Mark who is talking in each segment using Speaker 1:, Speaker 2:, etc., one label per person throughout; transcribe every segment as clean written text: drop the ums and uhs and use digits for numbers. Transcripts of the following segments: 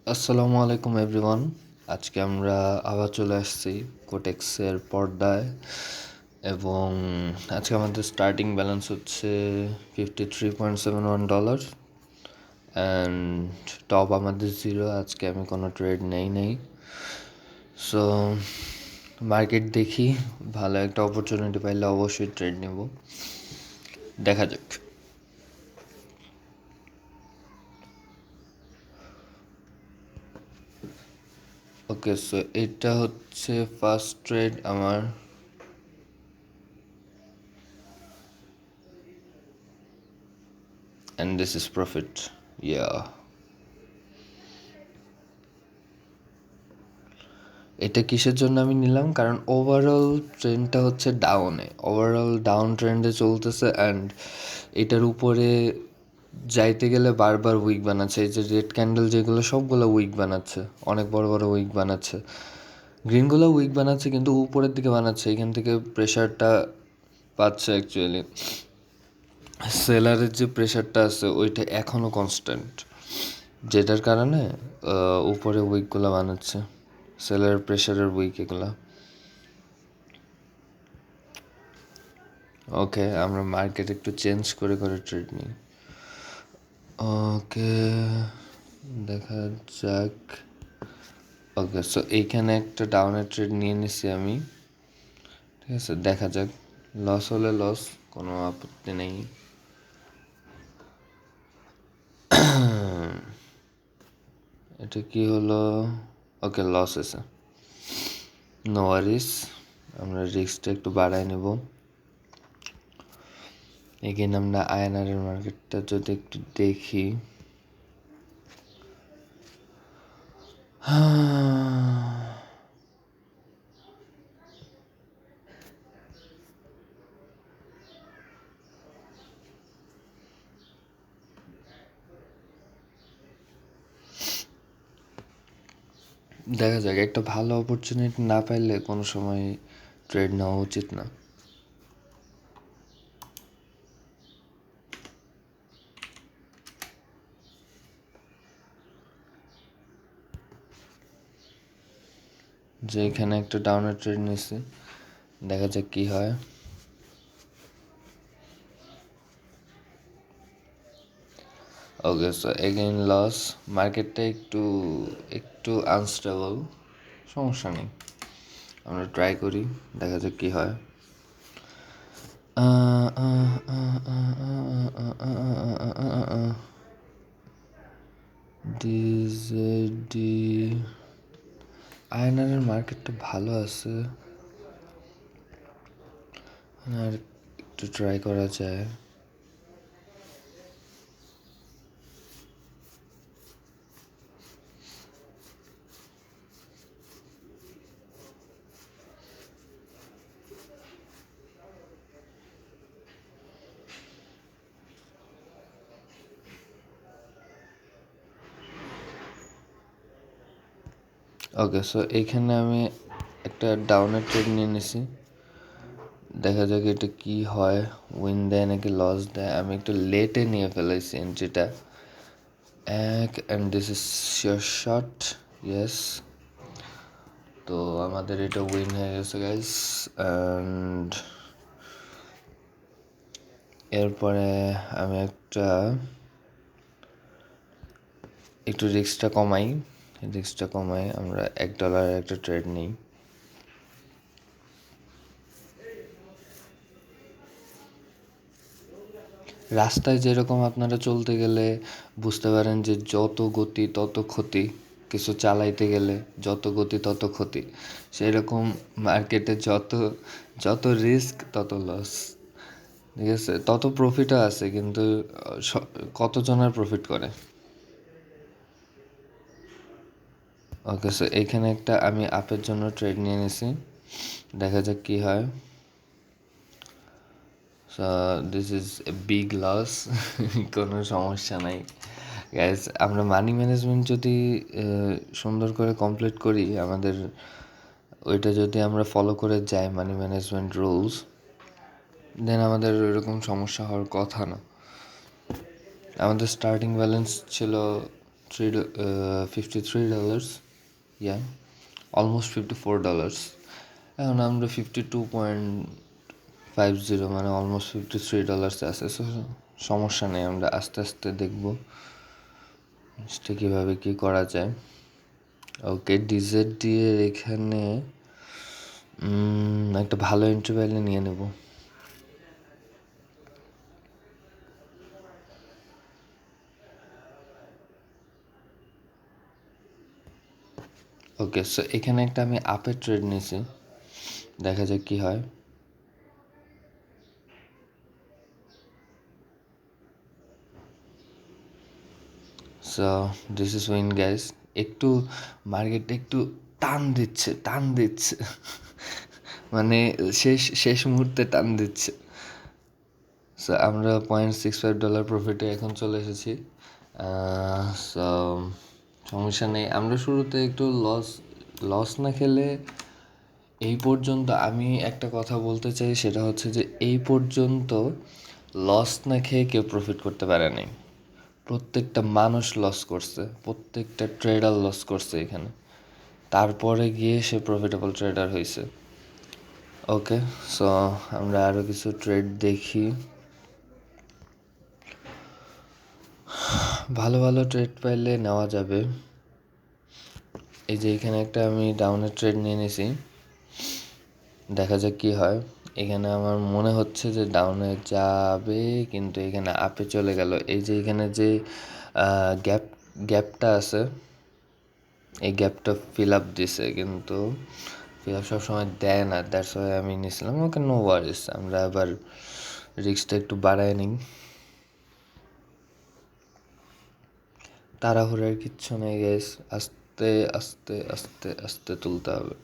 Speaker 1: আসসালামু আলাইকুম এভরিওয়ান। আজকে আমরা আবার চলে আসছি কোটেক্সের পর্দায় এবং আজকে আমাদের স্টার্টিং ব্যালেন্স হচ্ছে $53.71 অ্যান্ড টপ আমাদের জিরো। আজকে আমি কোনো ট্রেড নেই। সো মার্কেট দেখি, ভালো একটা অপরচুনিটি পাইলে অবশ্যই ট্রেড নেব, দেখা যাক। ওকে, সো এটা হচ্ছে ফার্স্ট ট্রেড আমার। And this is profit. Yeah. এটা কিসের জন্য আমি নিলাম, কারণ ওভারঅল ট্রেন্ডটা হচ্ছে ওভারঅল ডাউন ট্রেন্ডে চলতেছে অ্যান্ড এটার উপরে যাইতে গেলে বারবার উইক বানাচ্ছে। এই যে রেড ক্যান্ডেল যেগুলো সবগুলো উইক বানাচ্ছে, অনেক বড় বড় উইক বানাচ্ছে। গ্রিনগুলো উইক বানাচ্ছে কিন্তু উপরের দিকে বানাচ্ছে, এখান থেকে প্রেশারটা পাচ্ছে অ্যাকচুয়ালি। সেলারের যে প্রেশারটা আছে ওইটা এখনও কনস্ট্যান্ট, যেটার কারণে উপরে উইকগুলো বানাচ্ছে, সেলার প্রেশারের উইক এগুলা। ওকে, আমরা মার্কেট একটু চেঞ্জ করে ট্রেড নিই। ওকে, দেখা যাক। ওকে, সো এইখানে একটা ডাউনের ট্রেড নিয়ে নিছি আমি, ঠিক আছে। দেখা যাক, লস হলে লস, কোনো আপত্তি নেই। এটা কি হলো? ওকে, লস আছে, নো ওয়ারিস। আমরা রিস্কটা একটু বাড়াই নেব। এগেন আমরা আইএনআরের মার্কেটটা যদি একটু দেখি, দেখা যাক। একটা ভালো অপরচুনিটি না পাইলে কোনো সময় ট্রেড নেওয়া উচিত না। যে এখানে একটা ডাউনের ট্রেড নিয়েছি, দেখা যাক কি হয়। Okay, so again loss. মার্কেটটা একটু একটু আনস্টেবল, সমস্যা নেই, আমরা ট্রাই করি, দেখা যাক কি হয়। ডিজেডি আয়নারের মার্কেটটা ভালো আছে, আর একটু ট্রাই করা যায়। ওকে, সো এইখানে আমি একটা ডাউনের ট্রেড নিয়ে নিছি, দেখা যাক এটা কি হয়, উইন দেয় নাকি লস দেয়। আমি একটু লেটে নিয়ে ফেলাইছি এন্ট্রিটা and this is sure shot, yes. তো আমাদের এটা উইন হয়ে গেছে গাইস। অ্যান্ড এরপরে আমি একটু রিস্কটা কমাই, আমরা $1 একটা ট্রেড নিই। রাস্তায় যেরকম আপনারা চলতে গেলে বুঝতে পারেন যে যত গতি তত ক্ষতি, কিছু চালাইতে গেলে যত গতি তত ক্ষতি, সেরকম মার্কেটে যত যত রিস্ক তত লস, ঠিক আছে। তত প্রফিটও আছে, কিন্তু কতজনের প্রফিট করে। ওকে, সো এইখানে একটা আমি আপের জন্য ট্রেড নিয়ে নিছি, দেখা যাক কি হয়। So this is a big loss, কোনো সমস্যা নাই গ্যাস। আমরা মানি ম্যানেজমেন্ট যদি সুন্দর করে কমপ্লিট করি, আমাদের ওইটা যদি আমরা ফলো করে যাই, মানি ম্যানেজমেন্ট রুলস, দেন আমাদের ওইরকম সমস্যা হওয়ার কথা না। আমাদের স্টার্টিং ব্যালেন্স ছিল $53, yeah, অলমোস্ট $54। এখন আমরা 52.50 মানে অলমোস্ট $53 আছে। সো সমস্যা নেই, আমরা আস্তে আস্তে দেখবো সেটা কীভাবে কী করা যায়। ওকে, ডিজেট দিয়ে এখানে একটা ভালো এন্ট্রি ভ্যালু নিয়ে নেব। ওকে, সো এখানে একটা আমি আপের ট্রেড নিয়েছি, দেখা যাক কি হয়। So this is win guys. একটু মার্কেটটা একটু টান দিচ্ছে মানে শেষ শেষ মুহূর্তে টান দিচ্ছে। সো আমরা $0.65 প্রফিটে এখন চলে এসেছি। সো সমস্যা নেই, আমরা শুরুতে একটু লস না খেলে এই পর্যন্ত, আমি একটা কথা বলতে চাই, সেটা হচ্ছে যে এই পর্যন্ত লস না খেয়ে কেউ প্রফিট করতে পারেনি। প্রত্যেকটা মানুষ লস করছে, প্রত্যেকটা ট্রেডার লস করছে এখানে, তারপরে গিয়ে সে প্রফিটেবল ট্রেডার হয়েছে। ওকে, সো আমরা আরও কিছু ট্রেড দেখি। ভালো ভালো ট্রেড পাইলে নেওয়া যাবে। এই যে এখানে একটা আমি ডাউনের ট্রেড নিয়ে নিয়েছি, দেখা যাক কী হয়। এখানে আমার মনে হচ্ছে যে ডাউনে যাবে, কিন্তু এখানে আপে চলে গেল। এই যে এখানে যে গ্যাপটা আছে, এই গ্যাপটা ফিল আপ দিছে, কিন্তু ফিল আপ সবসময় দেয় না, দ্যাটস ওয়াই আমি নিয়েছিলাম। ওকে, নো ওয়ারিস, আমরা আবার রিস্কটা একটু বাড়ায় নিই। তাড়াহুড়ার কিচ্ছু নেই গাইস, আস্তে আস্তে আস্তে আস্তে তুলতে হবে।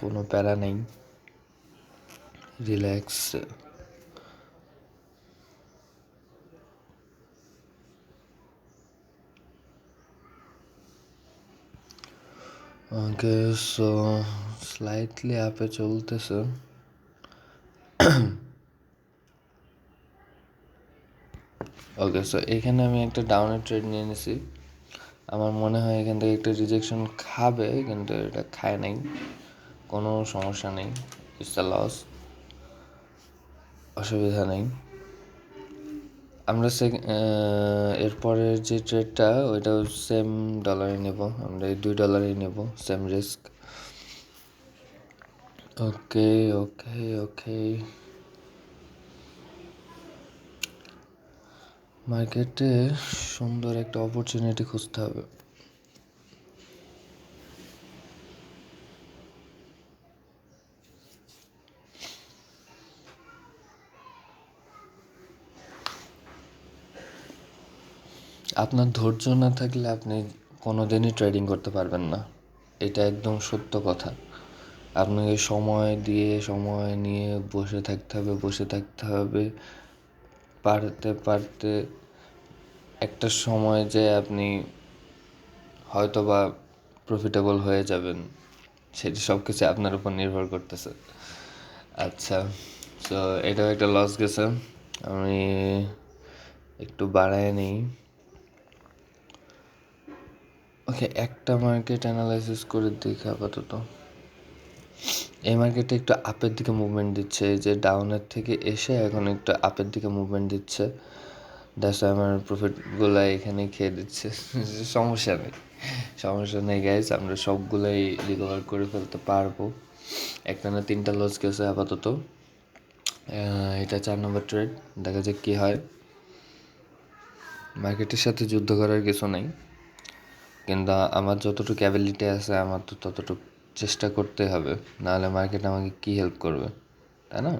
Speaker 1: কোনো প্যারা নেই, রিল্যাক্স। ওকে, সো স্লাইটলি আপে চলতেছে। ওকে, সো এখানে আমি একটা ডাউনের ট্রেড নিয়ে নিছি। আমার মনে হয় এখান থেকে একটা রিজেকশন খাবে, কিন্তু এটা খায় নাই, কোনো সমস্যা নেই, ইটস আ লস, অসুবিধা নেই। আমরা এরপরের যে ট্রেডটা ওইটাও সেম ডলারে নেব, আমরা এই $2 নেব, সেম রিস্ক। ওকে ওকে ওকে, মার্কেটে সুন্দর একটা অপরচুনিটি খুঁজতে হবে। আপনার ধৈর্য না থাকলে আপনি কোনো দিনই ট্রেডিং করতে পারবেন না, এটা একদম সত্য কথা। আপনাকে সময় নিয়ে বসে থাকতে হবে, পারতে পারতে একটা সময় যে আপনি হয়তো বা প্রফিটেবল হয়ে যাবেন, সেটি সব কিছু আপনার উপর নির্ভর করতেছে। আচ্ছা, তো এটাও একটা লস গেছে, আমি একটু বাড়ায় নিই। ওকে, একটা মার্কেট অ্যানালাইসিস করে দেখি আপাতত। এই মার্কেটে একটু আপের দিকে মুভমেন্ট দিচ্ছে, এই যে ডাউনের থেকে এসে এখন একটু আপের দিকে মুভমেন্ট দিচ্ছে, দ্যাটস আমার প্রফিটগুলো এখানে খেয়ে দিচ্ছে। সমস্যা নেই গাইজ, আমরা সবগুলাই রিকভার করে ফেলতে পারবো। একটা না 3টা লস গেছে আপাতত। এটা 4 নম্বর ট্রেড, দেখা যাক কী হয়। মার্কেটের সাথে যুদ্ধ করার কিছু নেই, কিন্তু আমার যতটুকু অ্যাবিলিটি আছে আমার তো ততটুকু চেষ্টা করতে হবে, নাহলে মার্কেট আমাকে কী হেল্প করবে, তাই না?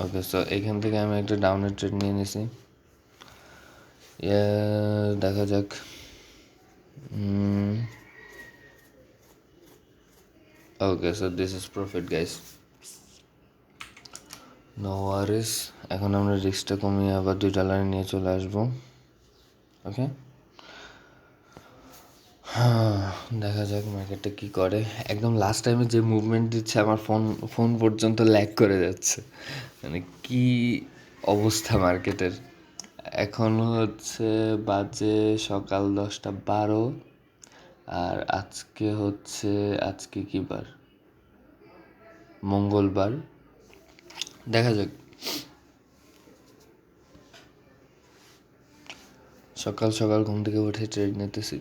Speaker 1: ওকে, সো এখান থেকে আমি একটা ডাউনের ট্রেড নিয়ে নিছি, দেখা যাক। Okay, so this is profit guys, no worries. এখন আমরা রিস্কটা কমিয়ে আবার $2 নিয়ে চলে আসবো। ওকে, হ্যাঁ, দেখা যাক মার্কেটে কী করে। একদম লাস্ট টাইমে যে মুভমেন্ট দিচ্ছে আমার ফোন ফোন পর্যন্ত ল্যাগ করে যাচ্ছে, মানে কি অবস্থা মার্কেটের। এখন হচ্ছে বাজে সকাল 10:12, আর আজকে কী বার, মঙ্গলবার। দেখা যাক। সকাল সকাল ঘুম থেকে উঠে ট্রেড নিতেছি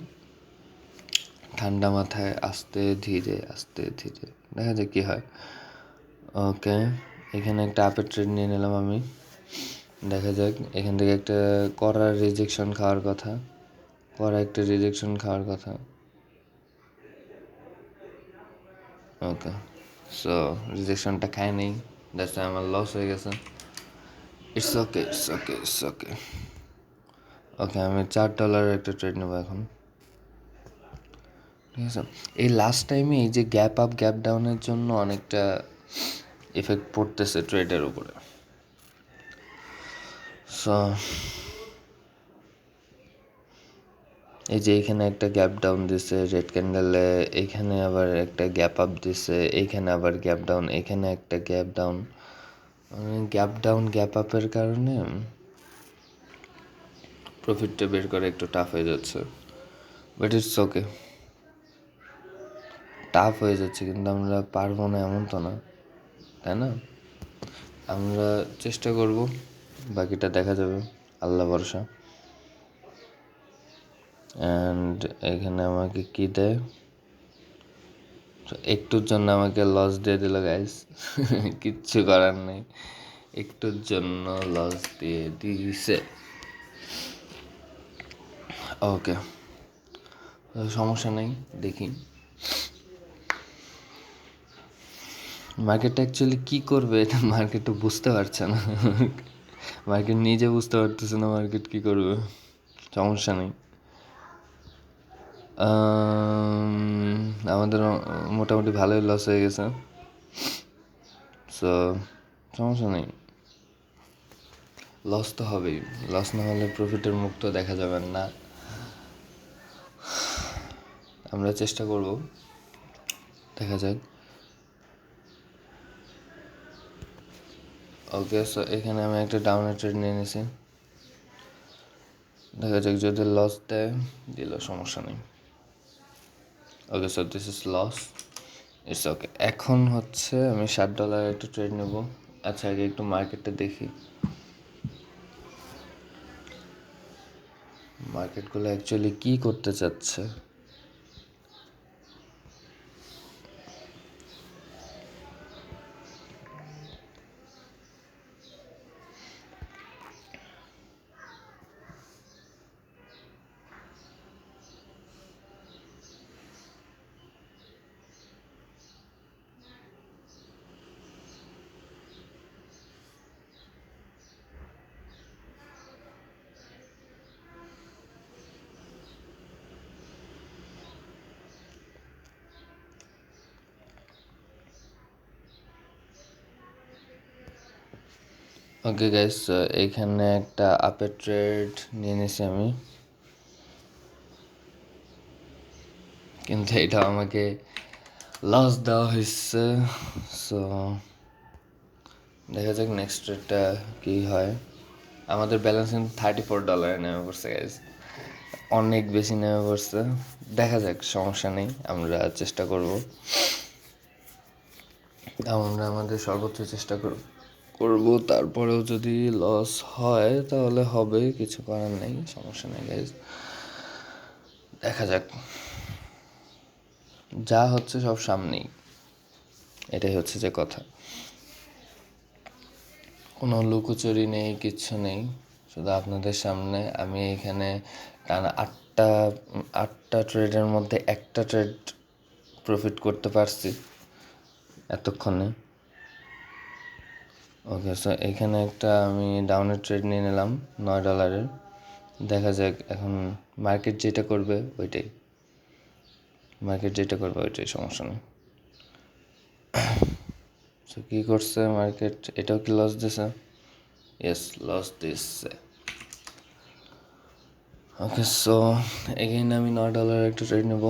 Speaker 1: ঠান্ডা মাথায়, আস্তে ধীরে আস্তে ধীরে, দেখা যাক কী হয়। ওকে, এখানে একটা আপের ট্রেড নিয়ে নিলাম আমি। দেখা যাক, এখান থেকে একটা কড়া রিজেকশন খাওয়ার কথা, ওকে। সো রিজেকশনটা খায় নেই, দ্যাটস আমার লস হয়ে গেছে। ইটস ওকে, ওকে। আমি $4 একটা ট্রেড নেবো এখন, ঠিক আছে। এই লাস্ট টাইমে এই যে গ্যাপ আপ গ্যাপ ডাউনের জন্য অনেকটা এফেক্ট পড়তেছে ট্রেডের উপরে। সো এই যে এখানে একটা গ্যাপ ডাউন দিছে রেড ক্যান্ডেলে, এখানে আবার একটা গ্যাপ আপ দিছে, এইখানে আবার গ্যাপ ডাউন, এখানে একটা গ্যাপ ডাউন, গ্যাপ আপের কারণে প্রফিটটা বের করা একটু টাফ হয়ে যাচ্ছে। বাট ইটস ওকে, টাফ হয়ে যাচ্ছে কিন্তু আমরা পারবো না এমন তো না, তাই না? আমরা চেষ্টা করব, বাকিটা দেখা যাবে, আল্লাহ ভরসা। অ্যান্ড এখানে আমাকে কি দেয়, একটুর জন্য আমাকে লস দিয়ে দিল গাইস। কিচ্ছু করার নেই, একটুর জন্য লস দিয়ে দিছে। ওকে, সমস্যা নেই, দেখি মার্কেট অ্যাকচুয়ালি কী করবে এটা মার্কেটও বুঝতে পারছে না। মার্কেট নিজে বুঝতে পারতেছে না মার্কেট কী করবে। সমস্যা নেই, আমাদের মোটামুটি ভালোই লস হয়ে গেছে। সো সমস্যা নেই, লস তো হবেই, লস না হলে প্রফিটের মুখ তো দেখা যাবে না। আমরা চেষ্টা করব, দেখা যাক। ওকে, সো এখানে আমি একটা ডাউনের ট্রেড নিয়ে নিয়েছি, দেখা যাক যদি লস দেয়, দিল সমস্যা নেই। Okay, so this is loss, it's okay. এখন হচ্ছে আমি $7 একটা ট্রেড নেব। আচ্ছা, আগে একটু মার্কেটটা দেখি, মার্কেটগুলো অ্যাকচুয়ালি কী করতে চাচ্ছে। ওকে গাইস, এইখানে একটা আপের ট্রেড নিয়ে নিয়েছি আমি, কিন্তু এটা আমাকে লস দেওয়া হয়েছে। সো দেখা যাক নেক্সট ট্রেডটা কী হয়। আমাদের ব্যালেন্স কিন্তু $34 নেমে পড়ছে গাইস, অনেক বেশি নেমে পড়ছে। দেখা যাক, সমস্যা নেই, আমরা চেষ্টা করব, আমরা আমাদের সর্বোচ্চ চেষ্টা করব। তারপরেও যদি লস হয় তাহলে হবে, কিছু করার নেই, সমস্যা নেই গাইজ, দেখা যাক। যা হচ্ছে সব সামনেই, এটাই হচ্ছে যে কথা, কোনো লুকোচুরি নেই, কিচ্ছু নেই, শুধু আপনাদের সামনে। আমি এখানে টানা আটটা ট্রেডের মধ্যে একটা ট্রেড প্রফিট করতে পারছি এতক্ষণে। ওকে, সো এখানে একটা আমি ডাউনের ট্রেড নিয়ে নিলাম $9। দেখা যাক এখন মার্কেট যেটা করবে ওইটাই, সমস্যা নেই। সো কী করছে মার্কেট, এটাও কি লস দিছে? ইয়েস, লস দিচ্ছে। ওকে, সো এগেইন আমি $9 একটা ট্রেড নেব।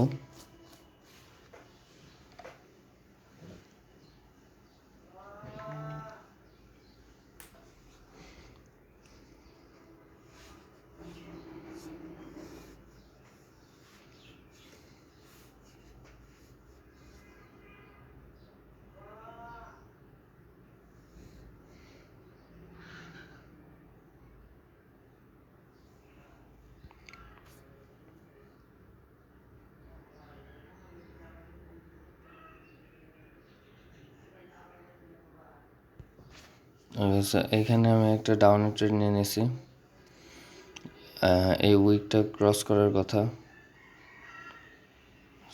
Speaker 1: ওকে, সো এখানে আমি একটা ডাউনের ট্রেড নিয়ে নিয়েছি। এই উইকটা ক্রস করার কথা,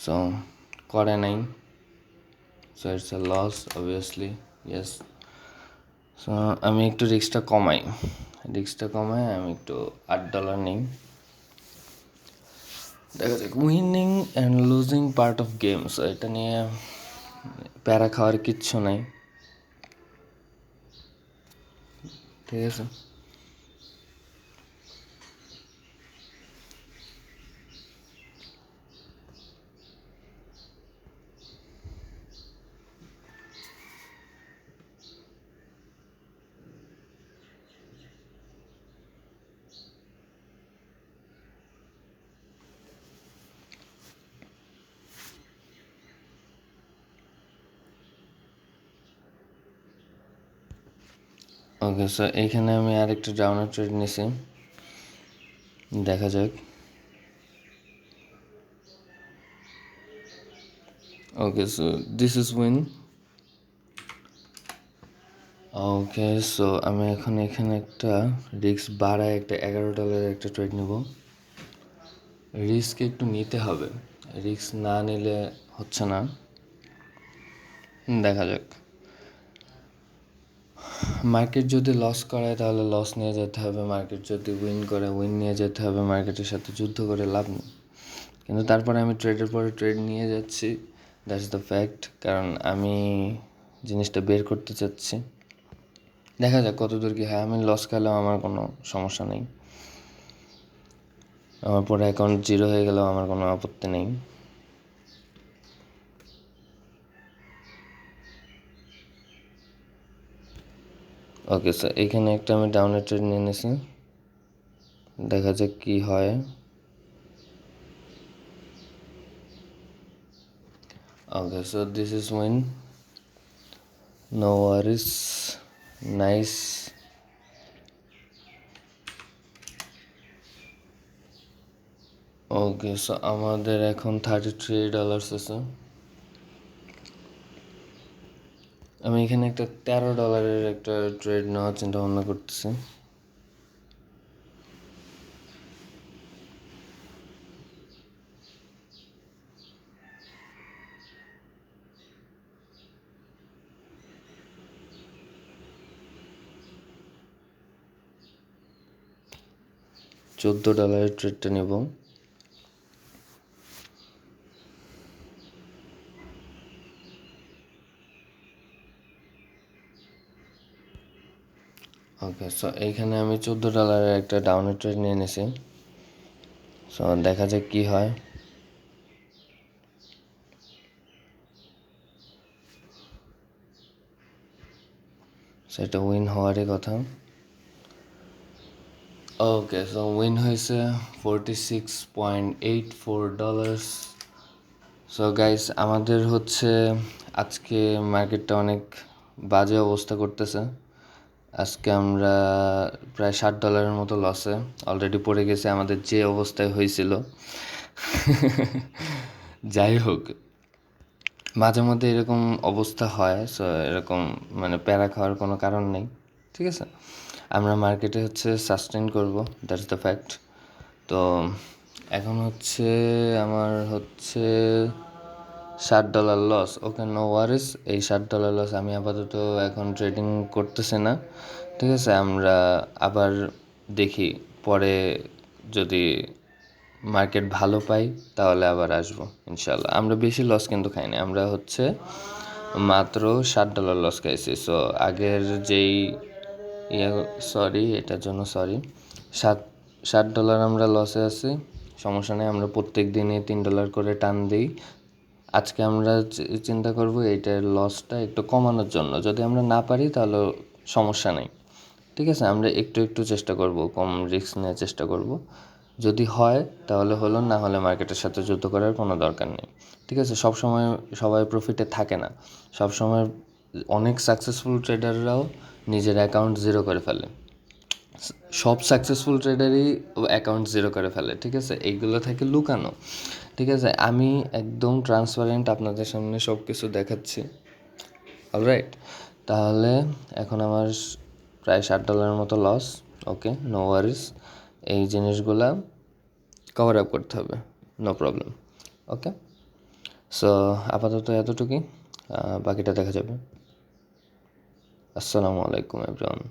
Speaker 1: সো করে নাই, so it's a loss obviously. Yes, so আমি একটু রিস্কটা কমাই আমি একটু $8 নিই। দেখা যাক, winning and losing part of games, এটা নিয়ে প্যারা খাওয়ার কিচ্ছু নাই, ঠিক আছে। ওকে, সো এইখানে আমি আরেকটা ডাউনের ট্রেড নিয়েছি, দেখা যাক। Okay, so this is win. Okay, so আমি এখন এখানে একটা রিস্ক বাড়ায় একটা $11 একটা ট্রেড নেব। রিস্ক একটু নিতে হবে, রিস্ক না নিলে হচ্ছে না, দেখা যাক। মার্কেট যদি লস করায় তাহলে লস নিয়ে যেতে হবে, মার্কেট যদি উইন করে উইন নিয়ে যেতে হবে, মার্কেটের সাথে যুদ্ধ করে লাভ নেই। কিন্তু তারপরে আমি ট্রেডের পরে ট্রেড নিয়ে যাচ্ছি, দ্যাটস দ্য ফ্যাক্ট, কারণ আমি জিনিসটা বের করতে চাচ্ছি। দেখা যাক কতদূর কি হয়। আমি লস খেলেও আমার কোনো সমস্যা নেই, আমার পরে অ্যাকাউন্ট 0 হয়ে গেলেও আমার কোনো আপত্তি নেই। ওকে, স্যার এইখানে একটা আমি ডাউনের ট্রেড নিয়ে নিয়েছি, দেখা যাক কি হয়। Okay, so this is win, no worries, nice. Okay, so আমাদের এখন $33 আছে। আমি এখানে একটা $13 একটা ট্রেড নেওয়ার চিন্তা ভাবনা করতেছি। $14 ট্রেডটা নেব। ওকে, সো এইখানে আমি $14 একটা ডাউনের ট্রেড নিয়ে নিয়েছি, সো দেখা যাক কি হয়। সেটা উইন হওয়ারই কথা। ওকে, সো উইন হয়েছে $46.84। সো গাইস, আমাদের হচ্ছে আজকে মার্কেটটা অনেক বাজে অবস্থা করতেছে। আজকে আমরা প্রায় $60 মতো লসে অলরেডি পড়ে গেছে, আমাদের যে অবস্থায় হয়েছিল। যাই হোক, মাঝে মধ্যে এরকম অবস্থা হয়, সো এরকম মানে প্যারা খাওয়ার কোনো কারণ নেই, ঠিক আছে। আমরা মার্কেটে হচ্ছে সাস্টেন করব, দ্যাটস দ্য ফ্যাক্ট। তো এখন হচ্ছে আমার হচ্ছে $60 লস। ওকে, নো ওয়ারিস, এই $60 লস আমি আপাতত এখন ট্রেডিং করতেছি না, ঠিক আছে। আমরা আবার দেখি পরে, যদি মার্কেট ভালো পাই তাহলে আবার আসবো ইনশাল্লাহ। আমরা বেশি লস কিন্তু খাইনি, আমরা হচ্ছে মাত্র $60 লস খাইছি। সো আগের যেই সরি, এটার জন্য সরি, $60 আমরা লসে আছি, সমস্যা নেই, আমরা প্রত্যেক দিনই $3 করে টান দিই। আজকে আমরা চিন্তা করব এইটার লসটা একটু কমানোর জন্য। যদি আমরা না পারি তাহলে সমস্যা নেই, ঠিক আছে? আমরা একটু একটু চেষ্টা করব, কম রিস্ক নিয়ে চেষ্টা করব। যদি হয় তাহলে হলো, না হলে মার্কেটের সাথে যুদ্ধ করার কোনো দরকার নেই, ঠিক আছে? সবসময় সবাই প্রফিটে থাকে না, সবসময় অনেক সাকসেসফুল ট্রেডাররাও নিজের অ্যাকাউন্ট জিরো করে ফেলে, সব সাকসেসফুল ট্রেডারই অ্যাকাউন্ট জিরো করে ফেলে, ঠিক আছে? এইগুলো থেকে লুকানো, ঠিক আছে? আমি একদম ট্রান্সপারেন্ট আপনাদের সামনে সব কিছু দেখাচ্ছি, অলরাইট? তাহলে এখন আমার প্রায় $60 মতো লস, ওকে, নো ওয়ারিস। এই জিনিসগুলা কভার আপ করতে হবে, নো প্রবলেম, ওকে? সো আপাতত এতটুকুই, বাকিটা দেখা যাবে। আসসালামু আলাইকুম এভরিওয়ান।